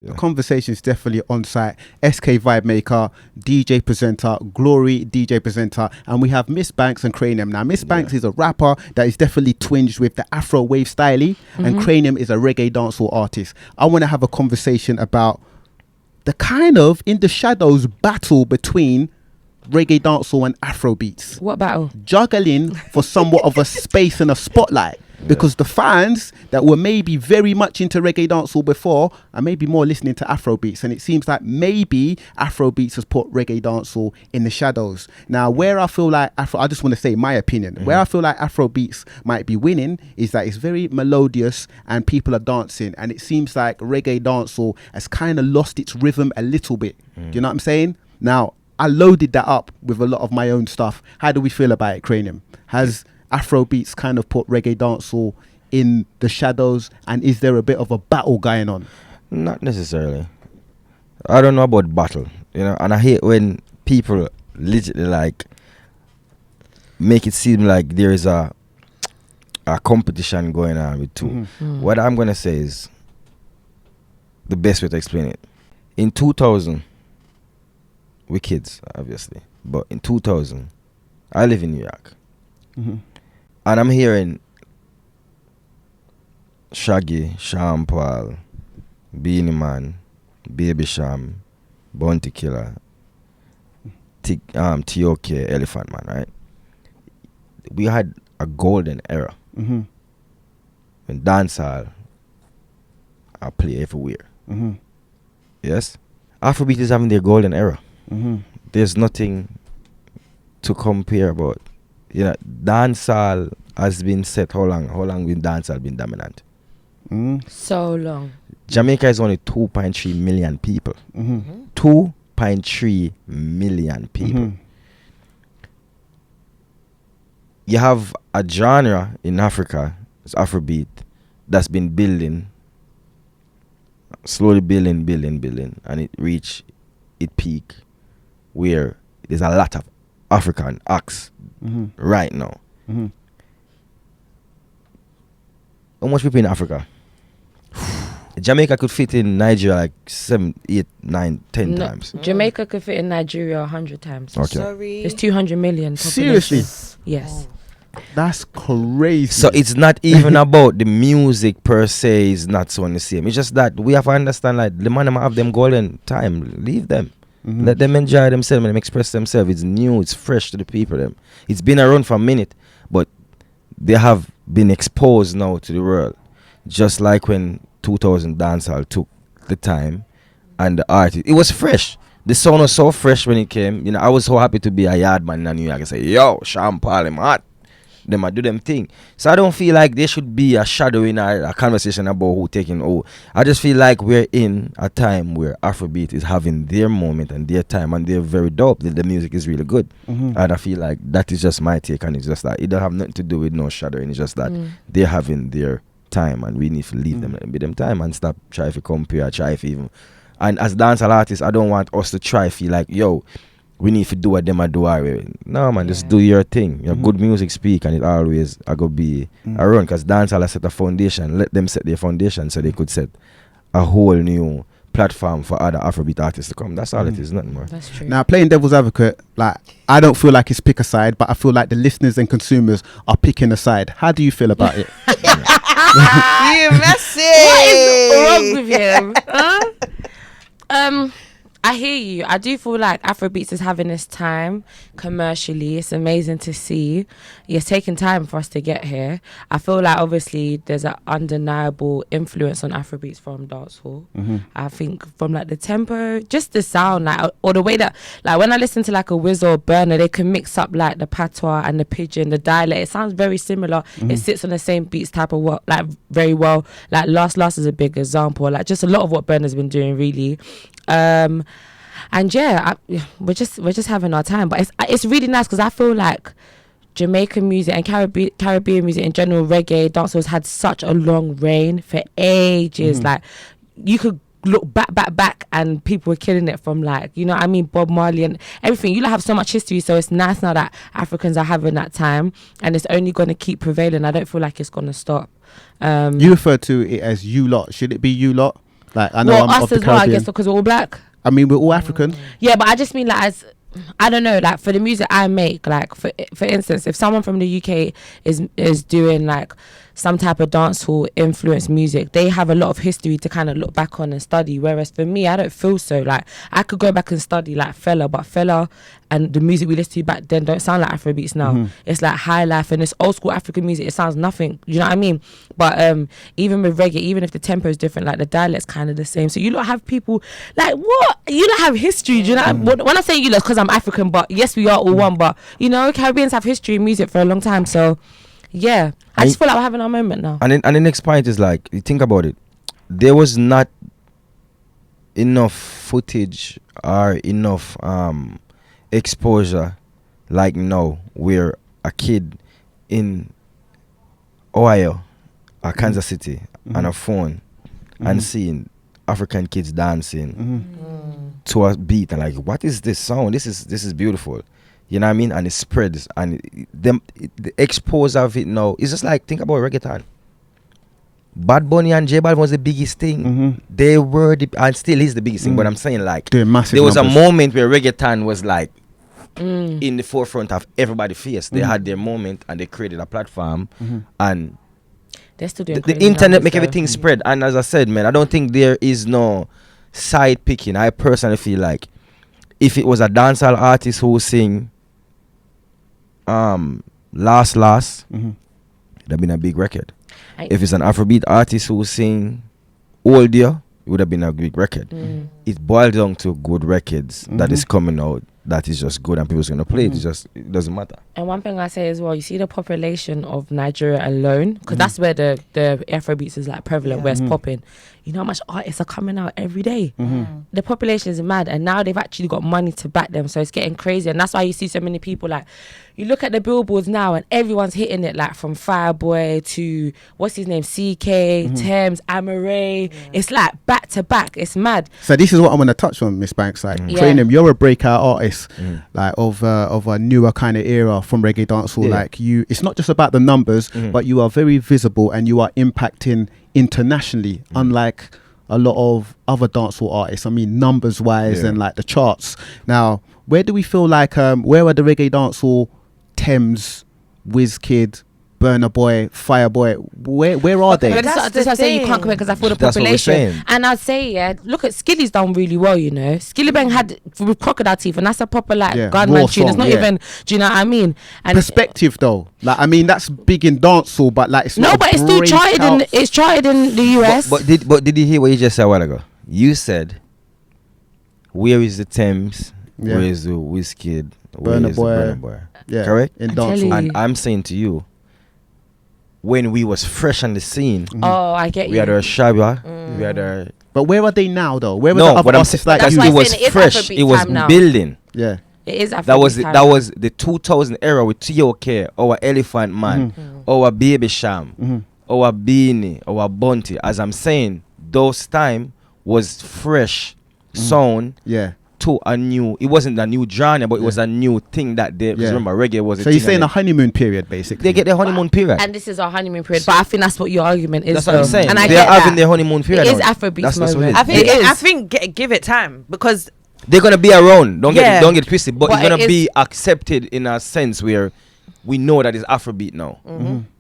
The conversation is definitely on site. SK Vibemaker, DJ presenter, Glory DJ presenter, and we have Miss Banks and Kranium. Now, Miss Banks is a rapper that is definitely twinged with the Afro wave style, and Kranium is a reggae dancehall artist. I want to have a conversation about the kind of in the shadows battle between reggae dancehall and Afrobeats. What battle? Juggling for somewhat of a space and a spotlight. Because the fans that were maybe very much into reggae dancehall before are maybe more listening to Afrobeats, and it seems like maybe Afrobeats has put reggae dancehall in the shadows. Now, where I feel like I just want to say my opinion, where I feel like Afrobeats might be winning is that it's very melodious and people are dancing, and it seems like reggae dancehall has kind of lost its rhythm a little bit. Do you know what I'm saying? Now, I loaded that up with a lot of my own stuff. How do we feel about it, Kranium? Has Afrobeats kind of put reggae dancehall in the shadows, and is there a bit of a battle going on? Not necessarily. I don't know about battle, and I hate when people literally like make it seem like there is a competition going on with two. What I'm gonna say is the best way to explain it. In 2000, we're kids, obviously, but in 2000, I live in New York. And I'm hearing Shaggy, Sean Paul, Beanie Man, Baby Sham, Bounty Killer, TOK, Elephant Man, right? We had a golden era when dancehall are play everywhere. Yes? Afrobeat is having their golden era. There's nothing to compare about. Dancehall has been set. How long will dancehall been dominant? So long. Jamaica is only 2.3 million people. 2.3 million people. You have a genre in Africa, it's Afrobeat, that's been building, slowly building, and it reached its peak where there's a lot of African acts right now. How much people in Africa? Jamaica could fit in Nigeria like 7, 8, 9, 10 times. Jamaica could fit in Nigeria 100 times. Okay. Sorry. It's 200 million population. Seriously? Yes. That's crazy. So it's not even about the music per se is not so the same. It's just that we have to understand like the man have them golden time. Leave them. Let them enjoy themselves and them express themselves. It's new, it's fresh to the people. Them. It's been around for a minute, but they have been exposed now to the world. Just like when 2000 dancehall took the time and the artist. It was fresh. The sound was so fresh when it came. I was so happy to be a yard man in New York and say, yo, Sean Paul, I'm hot. Them I do them thing. So I don't feel like there should be a shadow in a conversation about who taking who. I just feel like we're in a time where Afrobeat is having their moment and their time, and they're very dope. The music is really good. And I feel like that is just my take, and it's just that it don't have nothing to do with no shadowing. It's just that they're having their time, and we need to leave them and be them time and stop trying to compare, try to even. And as dancehall artists, I don't want us to try to feel like, yo, we need to do what them I do already. No, man, just do your thing. Your good music speak, and it always I go be around. Because dancehall has set a foundation. Let them set their foundation so they could set a whole new platform for other Afrobeat artists to come. That's all it is, nothing more. That's true. Now, playing devil's advocate, like I don't feel like it's pick a side, but I feel like the listeners and consumers are picking a side. How do you feel about it? You messy. What is wrong with him? Huh? I hear you. I do feel like Afrobeats is having its time commercially. It's amazing to see. It's taking time for us to get here. I feel like obviously there's an undeniable influence on Afrobeats from dancehall. I think from like the tempo, just the sound, like or the way that like when I listen to like a Wiz or Burner, they can mix up like the patois and the pidgin, the dialect. It sounds very similar. It sits on the same beats type of what like very well. Like Last is a big example. Like just a lot of what Burner's been doing really. And yeah, we're just having our time, but it's really nice because I feel like Jamaican music and Caribbean music in general, reggae, dancehall has had such a long reign for ages. Like you could look back and people were killing it from like, you know what I mean, Bob Marley and everything. You have so much history, so it's nice now that Africans are having that time, and it's only going to keep prevailing. I don't feel like it's going to stop. You refer to it as you lot. Should it be you lot? Like I know Well, I'm us of the as well, I Caribbean. guess, because we're all black. I mean, we're all African. Yeah, but I just mean like as I don't know, like for the music I make, like for instance, if someone from the UK is doing like some type of dancehall influenced music, they have a lot of history to kind of look back on and study. Whereas for me, I don't feel so. Like I could go back and study like Fella, but Fella and the music we listened to back then don't sound like Afrobeats now. It's like high life and it's old school African music. It sounds nothing. You know what I mean? But even with reggae, even if the tempo is different, like the dialect's kind of the same. So you don't have people like what? You don't have history. Do you know? When I say you, it's because I'm African. But yes, we are all one. But you know, Caribbeans have history in music for a long time. So yeah, I just feel like we're having our moment now. And the next point is like, you think about it. There was not enough footage or enough exposure like now, where a kid in Ohio or Kansas City on a phone and seeing African kids dancing to a beat and like, what is this sound? This is beautiful. You know what I mean? And it spreads, and the exposure of it now is just like, think about reggaeton. Bad Bunny and J Balvin was the biggest thing. They were and still is the biggest thing. But I'm saying like, there was a moment where reggaeton was like in the forefront of everybody's face. They had their moment and they created a platform, and they're still doing the internet make everything spread. And as I said, man, I don't think there is no side picking. I personally feel like if it was a dancehall artist who sing last it'd have been a big record. If it's an Afrobeat artist who sing old year, it would have been a big record. It boils down to good records that is coming out that is just good and people's gonna play it. It doesn't matter. And one thing I say as well, you see the population of Nigeria alone, because that's where the Afrobeats is like prevalent, where it's popping. You know how much artists are coming out every day. The population is mad, and now they've actually got money to back them, so it's getting crazy. And that's why you see so many people, like, you look at the billboards now and everyone's hitting it, like from Fireboy to what's his name, CK, Thames, Amaray. It's like back to back. It's mad. So this is what I'm gonna touch on, Miss Banks. Like, Kranium, you're a breakout artist, like of a newer kind of era from reggae dancehall. Like you, it's not just about the numbers, but you are very visible and you are impacting internationally, unlike a lot of other dancehall artists. I mean, numbers wise and like the charts. Now, where do we feel like where are the reggae dancehall Thames, Wizkid, Burna Boy, Fireboy, where are they? But that's why I say you can't compare, because I feel the population. And I'd say, look at Skilly's done really well, you know. Skilly Bang had with Crocodile Teeth, and that's a proper like gunman tune. It's not even, do you know what I mean? And perspective though, like I mean that's big in dancehall, but like it's no, not. But it's still charted in the US. But did you hear what you just said a while ago? You said, where is the Thames? Where is the Wizkid? Burna Boy? Yeah, correct. In dancehall, and I'm saying to you, when we was fresh on the scene, oh, I get you. We had our Shabba, we had our. But where are they now, though? Where were the other artists like you? It was fresh. It was building. Yeah, it is. That was the 2000 era with T.O.K., our Elephant Man, our Baby Sham, our Beanie, our Bunty. As I'm saying, those time was fresh sound. Yeah. To a new, it wasn't a new genre, but it was a new thing that they remember reggae was. So you're saying a honeymoon period, basically? They get their honeymoon period, and this is our honeymoon period. But I think that's what your argument is. That's what I'm saying. And they're having their honeymoon period. It is Afrobeats moment. I think give it time, because they're gonna be around. Don't get twisted, but it's gonna be accepted in a sense where we know that it's Afrobeat now.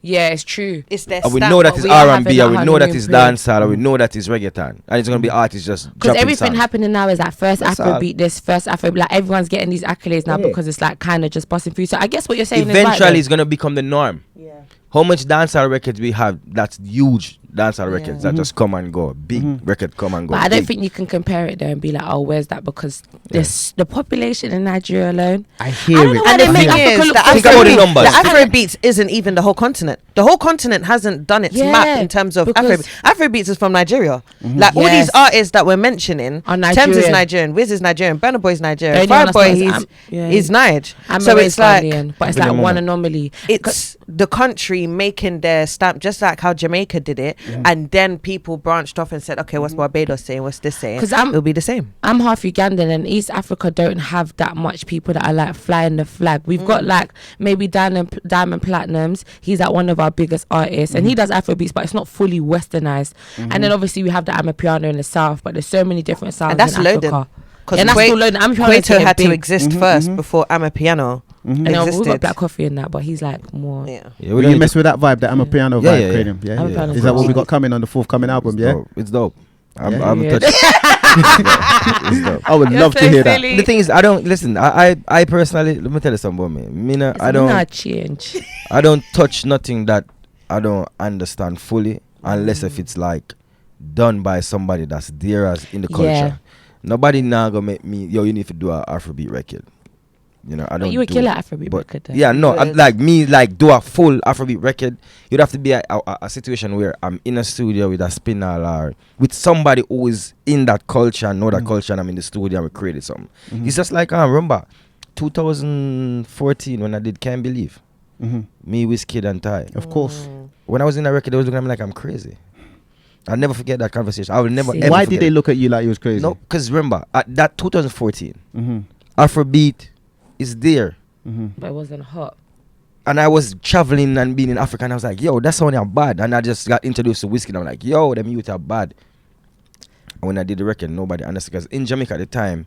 Yeah, it's true. It's their we know that it's R&B, or we know that it's dancehall, or we know that it's reggaeton, and it's gonna be artists just because everything happening now is that first Afrobeat, this first Afrobeat. Like everyone's getting these accolades now because it's like kind of just busting through. So I guess what you're saying eventually it's gonna become the norm. Yeah. How much dancehall records we have? That's huge dancehall records that just come and go. Big record come and go. But I don't think you can compare it there and be like, oh, where's that? Because this the population in Nigeria alone. I hear it. And the thing is, the numbers. Afrobeats isn't even the whole continent. The whole continent hasn't done its map in terms of Afrobeats. Afrobeats is from Nigeria. Like all these artists that we're mentioning, Thames is Nigerian, Wiz is Nigerian, Burna Boy is Nigerian, Fireboy he's Nige. So it's like, but it's like one anomaly. It's the country making their stamp, just like how Jamaica did it. and then people branched off and said, okay, what's Barbados saying, what's this saying? Because it'll be the same. I'm half Ugandan, and East Africa don't have that much people that are like flying the flag. We've got like maybe Diamond Platinums. He's like one of our biggest artists, and he does Afrobeats, but it's not fully westernized. And then obviously we have the Amapiano in the south, but there's so many different sounds and that's in Africa. Because Quato had to exist first before Amapiano and existed. we've got Black Coffee in that, but he's like more. Will you mess with that vibe, the Amapiano vibe, Kranium? Yeah. Is that what we got coming on the forthcoming album? It's dope. I'm touched. I would love to hear that. The thing is, I don't listen. I personally, let me tell you something about me. I don't not change. I don't touch nothing that I don't understand fully, unless if it's like done by somebody that's there as in the culture. Nobody now gonna make me, you need to do an Afrobeat record. I don't. You would kill an Afrobeat record. Though. Yeah, no, I'm do a full Afrobeat record. You'd have to be a situation where I'm in a studio with a spinal or with somebody who is in that culture and know that culture, and I'm in the studio and we created something. It's just like, I remember 2014 when I did Can't Believe. Me, Wizkid and Ty. Of course. When I was in that record, they was looking at me like I'm crazy. I'll never forget that conversation. I will never ever Why forget did they look at you like you was crazy? No, because remember, at that 2014, Afrobeat is there. But it wasn't hot. And I was traveling and being in Africa, and I was like, yo, that's only bad. And I just got introduced to Wizkid, and I'm like, yo, them youth are bad. And when I did the record, nobody understood. Because in Jamaica at the time,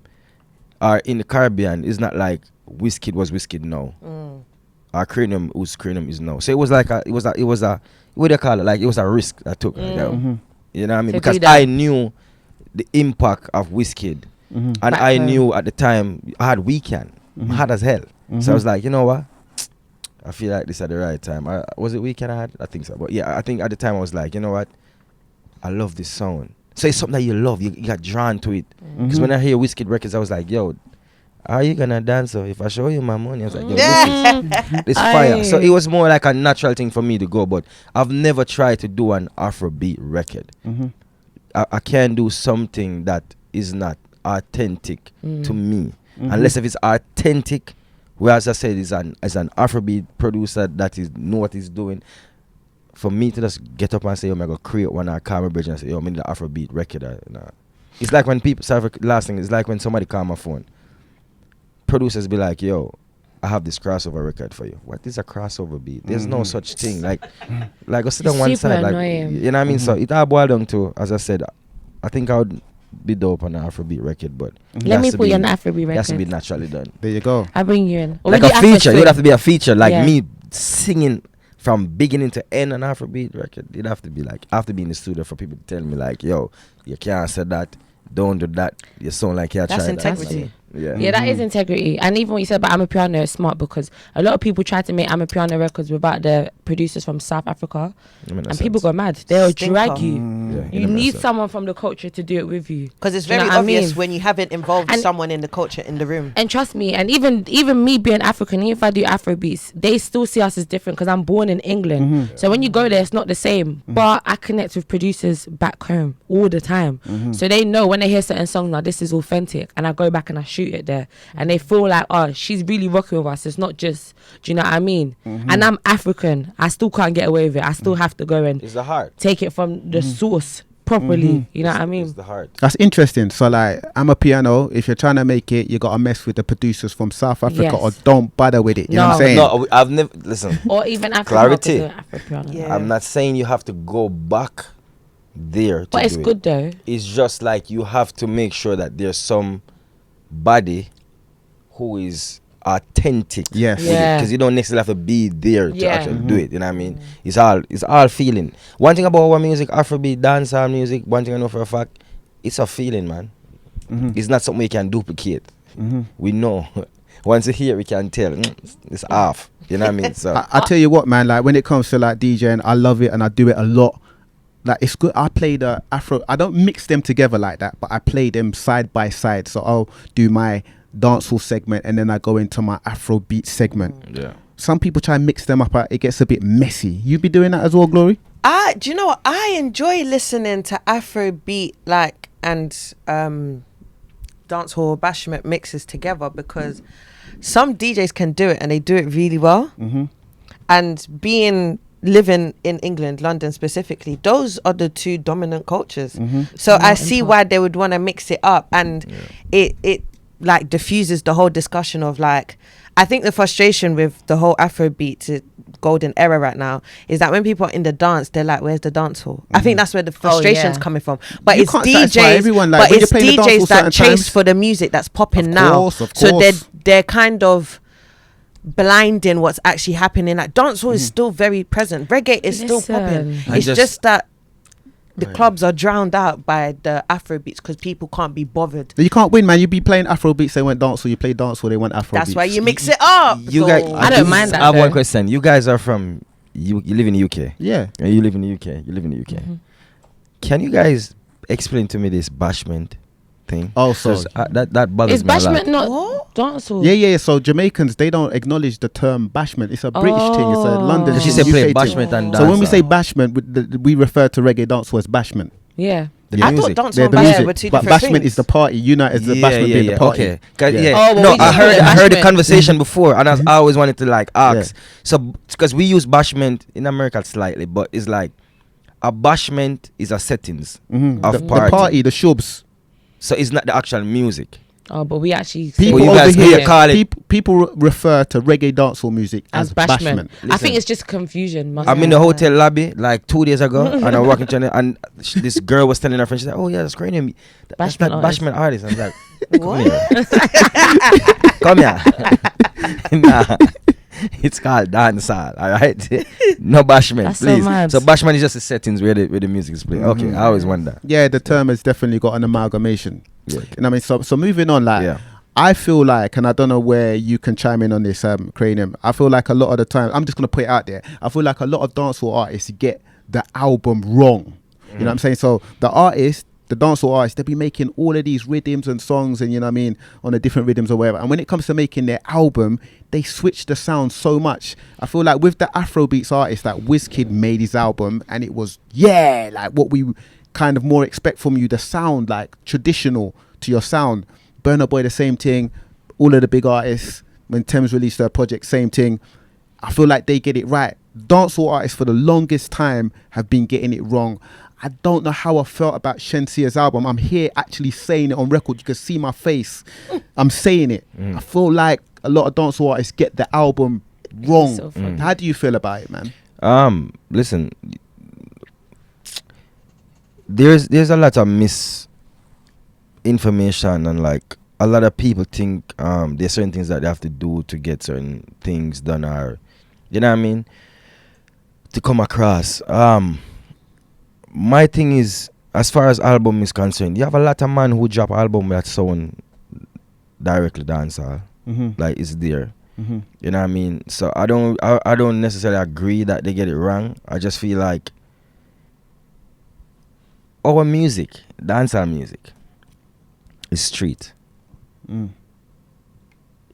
or in the Caribbean, it's not like Wizkid was Wizkid now. Our Kranium was Kranium is now. So it was like it was a what do you call it? Like it was a risk I took. You know what I mean? Because I knew the impact of Wizkid, and I knew at the time I had Weekend, hard as hell. So I was like, you know what? I feel like this at the right time. Was it Weekend I had? I think so. But yeah, I think at the time I was like, you know what? I love this sound. So it's something that you love. You got drawn to it. Because when I hear Wizkid records, I was like, yo, how are you gonna dance? So if I show you my money, I was like, yo, this fire. So it was more like a natural thing for me to go. But I've never tried to do an Afrobeat record. I can't do something that is not authentic to me, unless if it's authentic. Where, as I said, is an Afrobeat producer that is know what he's doing. For me to just get up and say, yo, I'm gonna create one at Karma Bridge and say, yo, I'm in the Afrobeat record. It's like when people, sorry for last thing, it's like when somebody call my phone. Producers be like, yo, I have this crossover record for you. What is a crossover beat? There's no such thing. Like go sit on one side. Like, you know what I mean? So it all boiled down to, as I said, I think I would be dope on an Afrobeat record, but let me put you on an Afrobeat record. It has to be naturally done. There you go. I'll bring you in. Like a feature. It would have to be a feature. Like me singing from beginning to end an Afrobeat record. It'd have to be like, I have to be in the studio for people to tell me like, yo, you can't say that. Don't do that. You sound like you're trying. That's integrity. Yeah, that is integrity. And even what you said about Amapiano is smart, because a lot of people try to make Amapiano records without the producers from South Africa, and people go mad. They'll drag you. You need someone from the culture to do it with you, because it's very obvious when you haven't involved someone in the culture in the room. And trust me, and even me being African, even if I do Afrobeats, they still see us as different because I'm born in England. So when you go there, it's not the same. But I connect with producers back home all the time, so they know when they hear certain songs, now this is authentic, and I go back and I shoot it there, and they feel like, oh, she's really rocking with us. It's not just, do you know what I mean? And I'm African. I still can't get away with it. I still have to go and it's the heart. Take it from the source properly. You know what I mean? It's the heart. That's interesting. So like, Amapiano, if you're trying to make it, you gotta mess with the producers from South Africa, or don't bother with it. You know what I'm saying? No, I've never listen. Or even Africa. Clarity. Yeah. I'm not saying you have to go back there, but it's good though. It's just like you have to make sure that there's somebody who is authentic. Yes. Because you don't necessarily have to be there to actually do it. You know what I mean? It's all feeling. One thing about our music, Afrobeat, dancehall music, one thing I know for a fact, it's a feeling, man. It's not something we can duplicate. We know. Once you hear it, we can tell. It's off. You know what I mean? So I tell you what, man, like when it comes to like DJing, I love it and I do it a lot. Like it's good. I play the Afro. I don't mix them together like that, but I play them side by side. So I'll do my dancehall segment and then I go into my Afrobeat segment. Yeah. Some people try and mix them up. It gets a bit messy. You be doing that as well, Glory? Do you know what? I enjoy listening to Afrobeat and dancehall bashment mixes together, because some DJs can do it and they do it really well. And being living in England, London specifically, those are the two dominant cultures. So I see why they would want to mix it up, and it like diffuses the whole discussion of like, I think the frustration with the whole Afrobeat golden era right now is that when people are in the dance, they're like, where's the dance hall? I think that's where the frustration's coming from. But it's DJs that chase for the music that's popping now. So they're kind of blinding what's actually happening. Like dancehall is still very present. Reggae is still popping. It's just that the clubs are drowned out by the Afrobeats because people can't be bothered. You can't win, man. You be playing Afrobeats, they went dancehall. You play dancehall, they went Afrobeats. That's why you mix it up. You guys, I don't mind that. I have one question. You guys are from you live in the UK. Yeah. You live in the UK. You live in the UK. Can you guys explain to me this Bashment thing? Oh, so that bothers is me a lot. Bashment not dancehall? Yeah. So Jamaicans, they don't acknowledge the term Bashment. It's a British thing. It's a London. She said play Bashment and dance. So when we say Bashment, we refer to reggae dancehall as Bashment. Yeah. I thought dancehall and Bashment were two different But things. Bashment is the party. Bashment being the party. Okay. Oh, well, no, we I heard the Bashment. conversation before, and I always wanted to like ask. So because we use Bashment in America slightly, but it's like a Bashment is a settings of the party, the shubs. So it's not the actual music. Oh, but we actually people over here call it. People refer to reggae dancehall music as Bashment. I think it's just confusion. I'm in the hotel lobby like 2 days ago, and I'm walking to and this girl was telling her friend, she's like, "Oh yeah, that's Kranium. That's that Bashment artist." I'm like, "Come here, nah." It's called dancehall, all right? No Bashment, That's please. So mad. So Bashment is just the settings where the music is playing. Okay, I always wonder. Yeah, the term has definitely got an amalgamation. Yeah. You know what I mean? So moving on, like, I feel like, and I don't know where you can chime in on this, Kranium. I feel like a lot of the time, I'm just gonna put it out there. I feel like a lot of dancehall artists get the album wrong. You know what I'm saying? So the dancehall artists, they be making all of these rhythms and songs, and you know what I mean, on the different rhythms or whatever. And when it comes to making their album, they switch the sound so much. I feel like with the Afrobeats artists, like Wizkid made his album, and it was like what we kind of more expect from you, the sound like traditional to your sound. Burna Boy, the same thing. All of the big artists, when Thames released their project, same thing. I feel like they get it right. Dancehall artists for the longest time have been getting it wrong. I don't know how I felt about Shensia's album. I'm here actually saying it on record. You can see my face. I'm saying it. I feel like a lot of dancehall artists get the album wrong. So how do you feel about it, man? Listen, there's a lot of misinformation, and like a lot of people think there's certain things that they have to do to get certain things done, or you know what I mean, to come across. My thing is, as far as album is concerned, you have a lot of man who drop album that sound directly dancehall. Like it's there. You know what I mean? So I don't necessarily agree that they get it wrong. I just feel like our music, dancehall music, is street.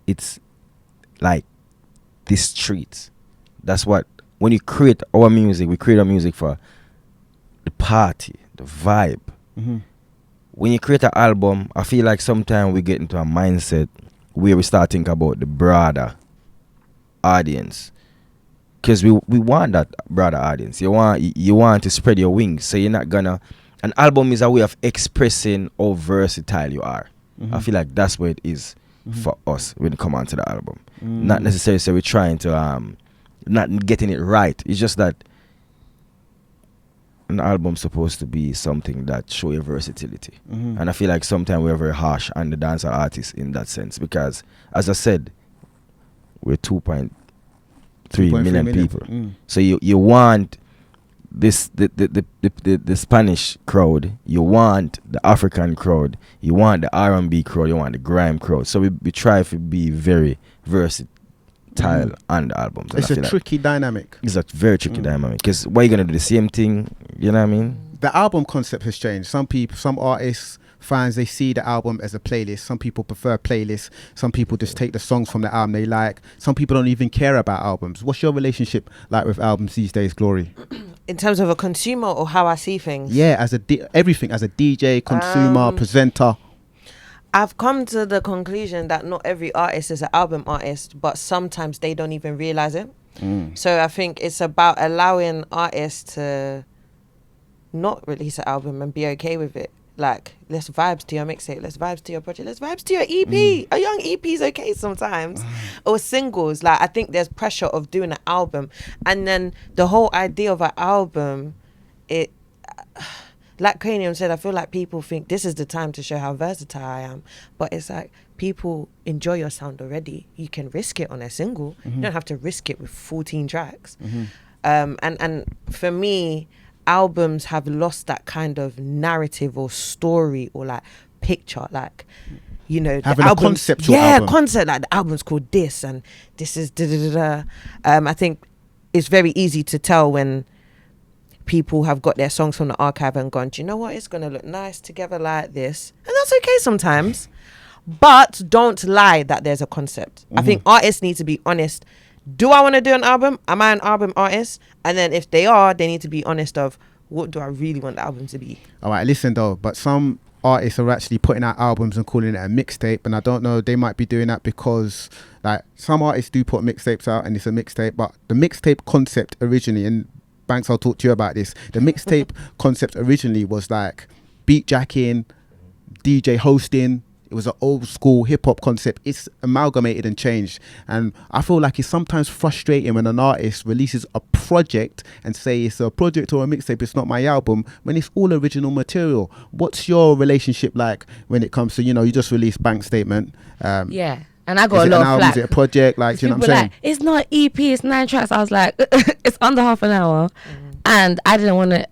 It's like the streets. That's what, when you create our music, we create our music for the party, the vibe. When you create an album, I feel like sometimes we get into a mindset where we start thinking about the broader audience, because we want that broader audience. You want to spread your wings, so you're not gonna. An album is a way of expressing how versatile you are. I feel like that's what it is for us when it comes onto the album. Not necessarily so we're trying to not getting it right. It's just that an album's supposed to be something that show your versatility. And I feel like sometimes we're very harsh on the dancehall artists in that sense, because as I said, we're 2.3 million people. So you want this the Spanish crowd, you want the African crowd, you want the R&B crowd, you want the grime crowd. So we try to be very versatile on the albums. It's a tricky dynamic. It's a very tricky dynamic, because why are you gonna do the same thing? You know what I mean? The album concept has changed. Some artists, fans, they see the album as a playlist. Some people prefer playlists. Some people just take the songs from the album they like. Some people don't even care about albums. What's your relationship like with albums these days, Glory? In terms of a consumer, or how I see things? Yeah, as everything, as a DJ, consumer, presenter. I've come to the conclusion that not every artist is an album artist, but sometimes they don't even realize it. So I think it's about allowing artists to not release an album and be okay with it. Like, let's vibes to your mixtape, let's vibes to your project, let's vibes to your EP. A young EP is okay sometimes. Or singles. Like, I think there's pressure of doing an album. And then the whole idea of an album, it... like Kranium said, I feel like people think this is the time to show how versatile I am. But it's like, people enjoy your sound already. You can risk it on a single. You don't have to risk it with 14 tracks. And for me, albums have lost that kind of narrative or story or like picture. Like, you know, having the a conceptual album. Concept, like the album's called this and this is I think it's very easy to tell when people have got their songs from the archive and gone, do you know what, it's going to look nice together like this, and that's okay sometimes, but don't lie that there's a concept. I think artists need to be honest. Do I want to do an album? Am I an album artist? And then if they are, they need to be honest of, what do I really want the album to be? All right, listen though, but some artists are actually putting out albums and calling it a mixtape, and I don't know, they might be doing that because like some artists do put mixtapes out and it's a mixtape, but the mixtape concept originally, and Banks, I'll talk to you about this. The mixtape concept originally was like beat jacking, DJ hosting. It was an old school hip hop concept. It's amalgamated and changed. And I feel like it's sometimes frustrating when an artist releases a project and say it's a project or a mixtape, it's not my album, when it's all original material. What's your relationship like when it comes to, you know, you just released Bank Statement? Yeah. And I got a lot of flack. Is it a project? Like, do you know what I'm saying? Like, it's not EP, it's 9 tracks. I was like, it's under half an hour. And I didn't want to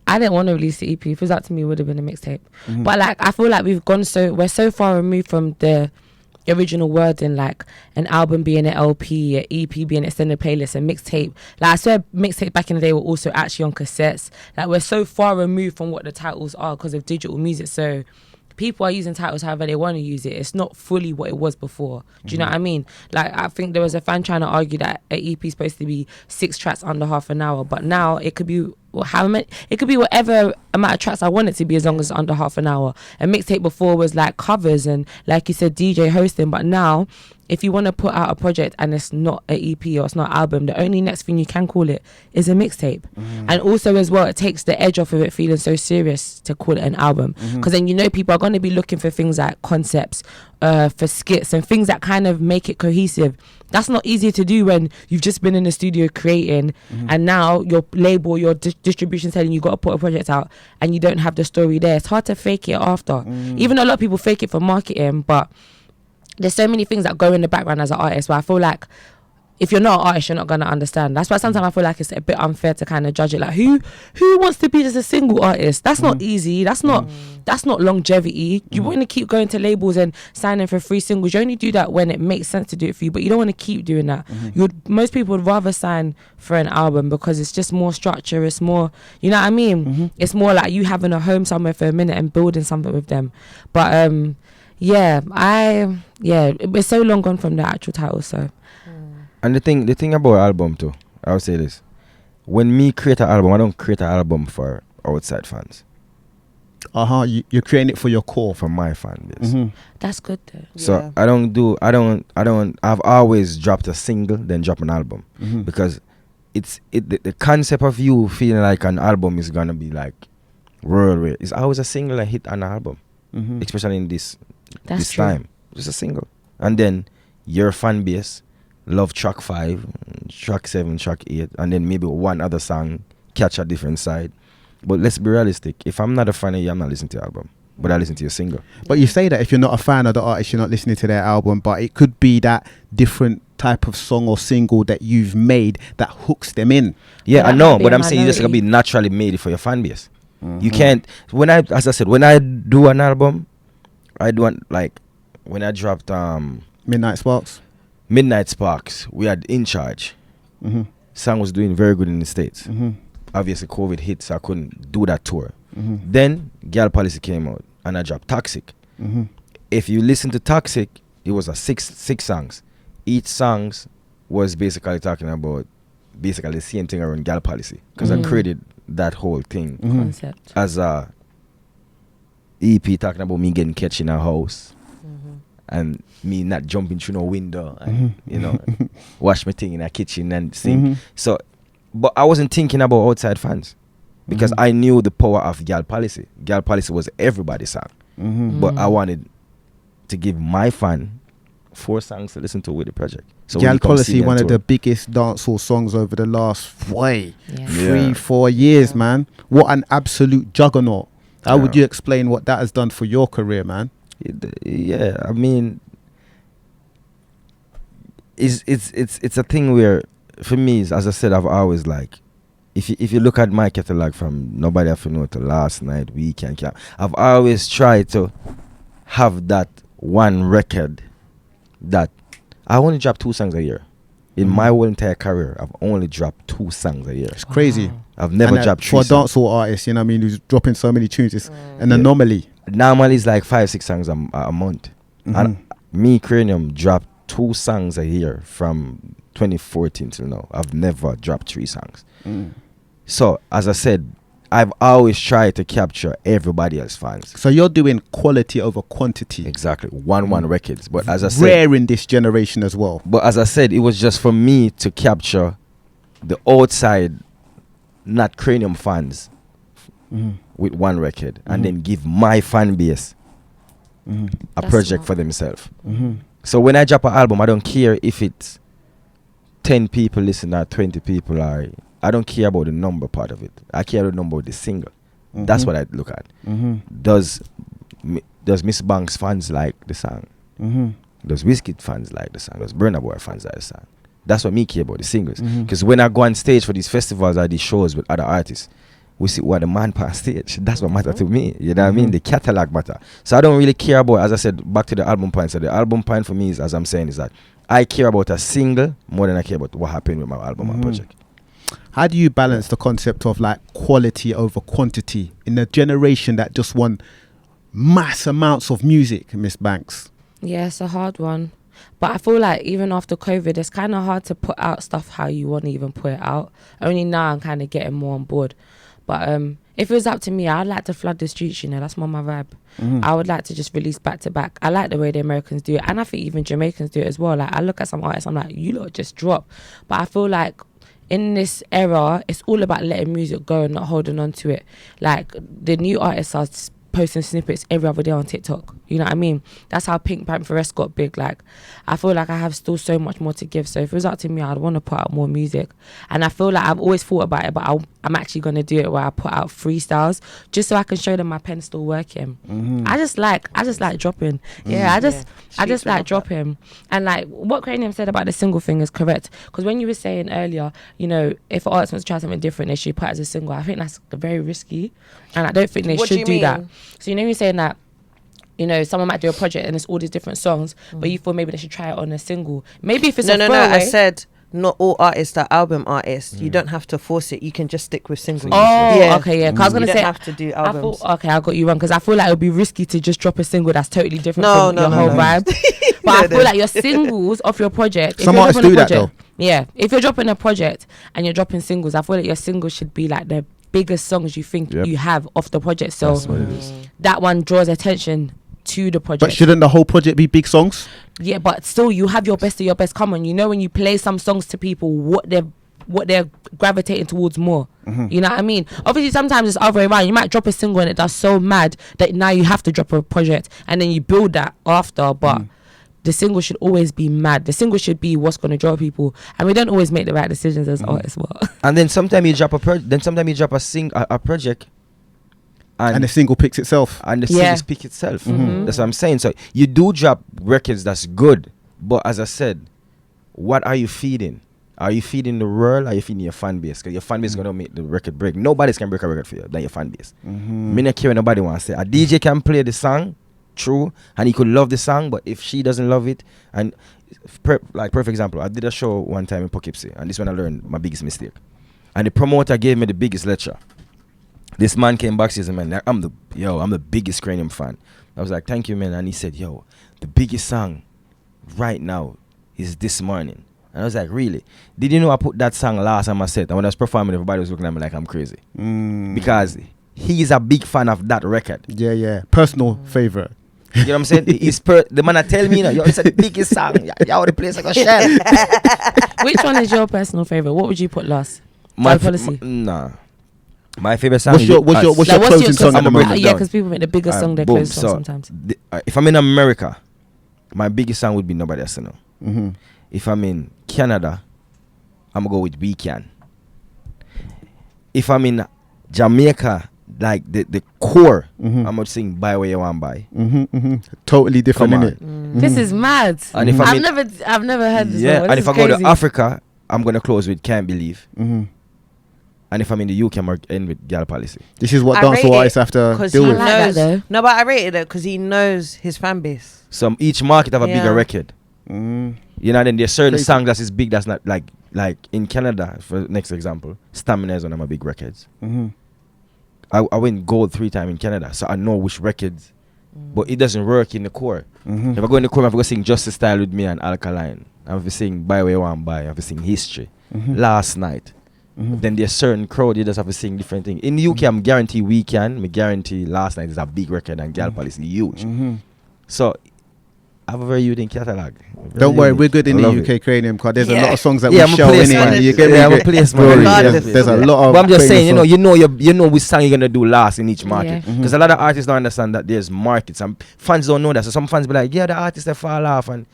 release the EP. If it was up to me, it would have been a mixtape. But like, I feel like we're so far removed from the original wording, like an album being an LP, an EP being an extended playlist, a mixtape. Like, I swear mixtape back in the day were also actually on cassettes. Like, we're so far removed from what the titles are because of digital music. So people are using titles however they want to use it. It's not fully what it was before. Do you know what I mean? Like, I think there was a fan trying to argue that an EP is supposed to be 6 tracks under half an hour, but now it could be it could be whatever amount of tracks I want it to be, as long as it's under half an hour. A mixtape before was like covers and, like you said, DJ hosting, but now if you want to put out a project and it's not an EP or it's not an album, the only next thing you can call it is a mixtape. And also as well, it takes the edge off of it feeling so serious to call it an album, because then, you know, people are going to be looking for things like concepts, for skits and things that kind of make it cohesive. That's not easy to do when you've just been in the studio creating and now your label, your distribution telling you got to put a project out and you don't have the story there. It's hard to fake it after. Even though a lot of people fake it for marketing, but there's so many things that go in the background as an artist where I feel like if you're not an artist, you're not going to understand. That's why sometimes I feel like it's a bit unfair to kind of judge it. Like, who wants to be just a single artist? That's not easy. That's not longevity. You want to keep going to labels and signing for free singles. You only do that when it makes sense to do it for you, but you don't want to keep doing that. Most people would rather sign for an album because it's just more structure. It's more, you know what I mean? It's more like you having a home somewhere for a minute and building something with them. But it's so long gone from the actual title, so. And the thing about album too, I would say this: when me create an album, I don't create an album for outside fans. You're creating it for your core, for my fan base. That's good though. So yeah. I've always dropped a single, then drop an album, because the concept of you feeling like an album is gonna be like worldwide. It's always a single, a hit, and an album, especially in this time. Just a single, and then your fan base love track 5, track 7, track 8, and then maybe one other song catch a different side. But let's be realistic. If I'm not a fan of you, I'm not listening to your album, but I listen to your single. But you say that if you're not a fan of the artist, you're not listening to their album, but it could be that different type of song or single that you've made that hooks them in. Yeah, I know, but I'm saying you just gotta be naturally made for your fan base. You can't, when I do an album, I do like when I dropped Midnight Sparks, we had In Charge. Song was doing very good in the States. Obviously COVID hit, so I couldn't do that tour. Then Girl Policy came out and I dropped Toxic. If you listen to Toxic, it was a six songs. Each songs was basically talking about the same thing around Girl Policy, because I created that whole thing concept as a EP talking about me getting catch in a house. and me not jumping through no window and you know wash my thing in a kitchen and sing. So, but I wasn't thinking about outside fans because I knew the power of Girl Policy. Girl Policy was everybody's song, but I wanted to give my fan 4 songs to listen to with the project. So Girl Policy, one of the biggest dancehall songs over the last 3-4 years, man. What an absolute juggernaut. How would you explain what that has done for your career, man? Yeah, I mean, it's a thing where, for me, as I said, I've always like, if you look at my catalog from Nobody Have to Know to Last Night, Weekend, I've always tried to have that one record that I only drop 2 songs a year. In my whole entire career, I've only dropped 2 songs a year. It's crazy. I've never dropped 3 songs. For a dancehall artist, you know what I mean, who's dropping so many tunes, it's an anomaly. Normally it's like 5-6 songs a month. And me, Kranium, dropped 2 songs a year from 2014 till now. I've never dropped 3 songs. So, as I said, I've always tried to capture everybody else's fans. So you're doing quality over quantity. Exactly. One records. But as I said, rare in this generation as well. But as I said, it was just for me to capture the outside, not Kranium fans with one record and then give my fan base a project for themselves. So when I drop an album, I don't care if it's 10 people listen or 20 people are. I don't care about the number part of it. I care about the number of the single. That's what I look at. Does Miss Banks fans like the song? Does Wizkid fans like the song? Does Burna Boy fans like the song? That's what me care about, the singles. Because when I go on stage for these festivals or these shows with other artists, we see what the man on stage. That's what matters to me. You know what I mean? The catalog matter. So I don't really care about, as I said, back to the album point. So the album point for me is, as I'm saying, is that I care about a single more than I care about what happened with my album and project. How do you balance the concept of like quality over quantity in a generation that just want mass amounts of music, Miss Banks? Yeah, it's a hard one. But I feel like even after COVID, it's kind of hard to put out stuff how you want to even put it out. Only now I'm kind of getting more on board. But if it was up to me, I'd like to flood the streets, you know, that's more my vibe. I would like to just release back to back. I like the way the Americans do it. And I think even Jamaicans do it as well. Like, I look at some artists, I'm like, you lot just drop. But I feel like in this era, it's all about letting music go and not holding on to it. Like, the new artists are posting snippets every other day on TikTok. You know what I mean? That's how Pink Pantheress got big. Like, I feel like I have still so much more to give. So if it was up to me, I'd want to put out more music. And I feel like I've always thought about it, but I'm actually going to do it where I put out freestyles just so I can show them my pen's still working. I just like dropping. Yeah, I just like dropping. And like what Kranium said about the single thing is correct. Because when you were saying earlier, you know, if an artist wants to try something different, they should put it as a single. I think that's very risky. And I don't think they should do that. So you know, you're saying that, you know, someone might do a project and it's all these different songs, but you feel maybe they should try it on a single. Maybe if it's a throwaway. I said not all artists are album artists. You don't have to force it. You can just stick with singles. Oh, yeah. Okay, yeah. Because I was gonna say, you don't have to do albums. I got you wrong. Because I feel like it would be risky to just drop a single that's totally different from your whole vibe. But I feel like your singles off your project. Some artists do that though. Yeah, if you're dropping a project and you're dropping singles, I feel like your singles should be like the biggest songs you think you have off the project. So that one draws attention to the project. But shouldn't the whole project be big songs? Yeah, but still you have your best of your best. Come on, you know, when you play some songs to people, what they're gravitating towards more. You know what I mean? Obviously sometimes it's other way around. You might drop a single and it does so mad that now you have to drop a project and then you build that after. But the single should always be mad. The single should be what's going to draw people, and we don't always make the right decisions as artists. Well, and then sometimes you drop a project. And the single picks itself. And the singles pick itself. That's what I'm saying. So you do drop records that's good. But as I said, what are you feeding? Are you feeding the world? Or are you feeding your fan base? Because your fan base is going to make the record break. Nobody's can break a record for you than your fan base. Me not care what nobody wants to say. A DJ can play the song, true, and he could love the song, but if she doesn't love it, and perfect example, I did a show one time in Poughkeepsie, and this is when I learned my biggest mistake. And the promoter gave me the biggest lecture. This man came back, says, man, I'm the biggest Kranium fan. I was like, thank you, man. And he said, yo, the biggest song right now is This Morning. And I was like, really? Did you know I put that song last on my set? And when I was performing, everybody was looking at me like I'm crazy. Because he's a big fan of that record. Yeah. Personal favorite. You know what I'm saying? The man I tell me, yo, it's the biggest song. Yo, the place like a shell. Which one is your personal favorite? What would you put last? My policy. My favorite song. What's your closing song at the moment? Yeah, because people make the biggest song their closing song sometimes. If I'm in America, my biggest song would be Nobody Else to Know. Mm-hmm. If I'm in Canada, I'm gonna go with We Can. If I'm in Jamaica, like the core, I'm gonna sing Buy Where You Want Buy. Totally different, innit? This is mad. And if I've never heard this. Yeah, and if I go to Africa, I'm gonna close with Can't Believe. And if I'm in the UK, I'm gonna end with Girl Policy. This is what dancehall artists have to deal with. No, but I rated it because he knows his fan base. Each market have a bigger record. You know, then there's certain songs that is big that's not like in Canada, for next example, Stamina is one of my big records. I win gold 3 times in Canada, so I know which records, but it doesn't work in the core. If I go in the core, I have to go sing Justice Style with me and Alkaline. I have to sing Buy Where You Want Buy. I have to sing History. Last Night. Then there's certain crowd, you just have to sing different things. In the UK, I'm guarantee We Can. Me guarantee Last Night is a big record and Girl Policy huge. So I have a very unique catalog. Don't worry, we're good in the UK Kranium because there's a lot of songs that we show in it. You get I'm a placement. There's a lot of. But I'm just saying, you know which song you're gonna do last in each market. Because a lot of artists don't understand that there's markets. And fans don't know that. So some fans be like, yeah, the artists they fall off, and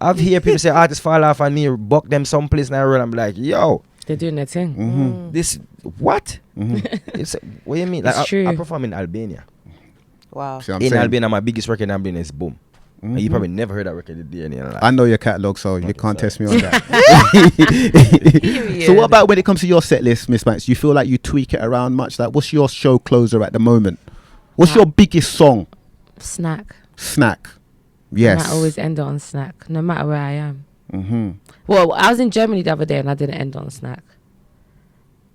I've heard people say artists fall off and me buck them someplace in a road. I'm like, yo, they're doing their thing. This what? It's what do you mean? Like I perform in Albania. Wow. In Albania, my biggest record in Albania is Boom. And you probably never heard that record in your life. I know your catalog, so you can't test me on that. So what about when it comes to your set list, Miss Max? You feel like you tweak it around much? Like, what's your show closer at the moment? What's your biggest song? Snack. Yes. I always end on Snack, no matter where I am. Well, I was in Germany the other day and I didn't end on Snack.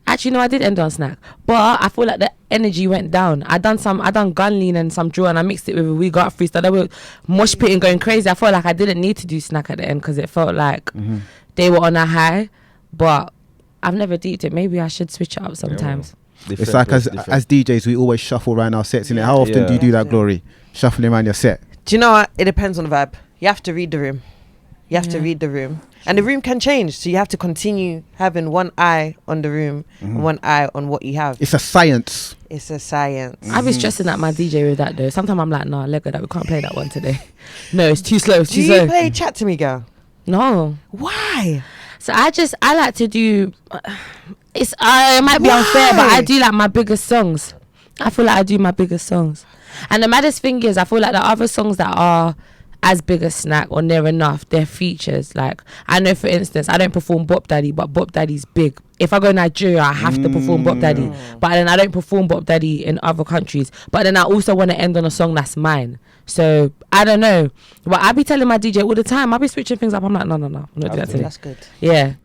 Actually, no, I did end on Snack, but I feel like the energy went down. I done gun lean and some drill, and I mixed it with a We Got Freestyle. They were mosh pitting, going crazy. I felt like I didn't need to do Snack at the end because it felt like they were on a high. But I've never deeped it. Maybe I should switch it up sometimes. It's like as DJs, we always shuffle around our sets. How often do you do that, Glory? Shuffling around your set. Do you know what? It depends on the vibe. You have to read the room. And the room can change, so you have to continue having one eye on the room and one eye on what you have. It's a science. I be stressing at my DJ with that though. Sometimes I'm like, nah, Lego, that we can't play that one today. No, it's too slow. Do you play Chat to Me, girl? No. Why? So I like to do. It might be unfair, but I do like my biggest songs. I feel like I do my biggest songs, and the maddest thing is, I feel like the other songs that are as big as Snack or near enough, they're features. Like, I know, for instance, I don't perform Bop Daddy, but Bop Daddy's big. If I go to Nigeria, I have to perform Bop Daddy, but then I don't perform Bop Daddy in other countries. But then I also want to end on a song that's mine. So I don't know, but I be telling my DJ all the time, I be switching things up. I'm like, no, I'm not doing that today. That's good. Yeah,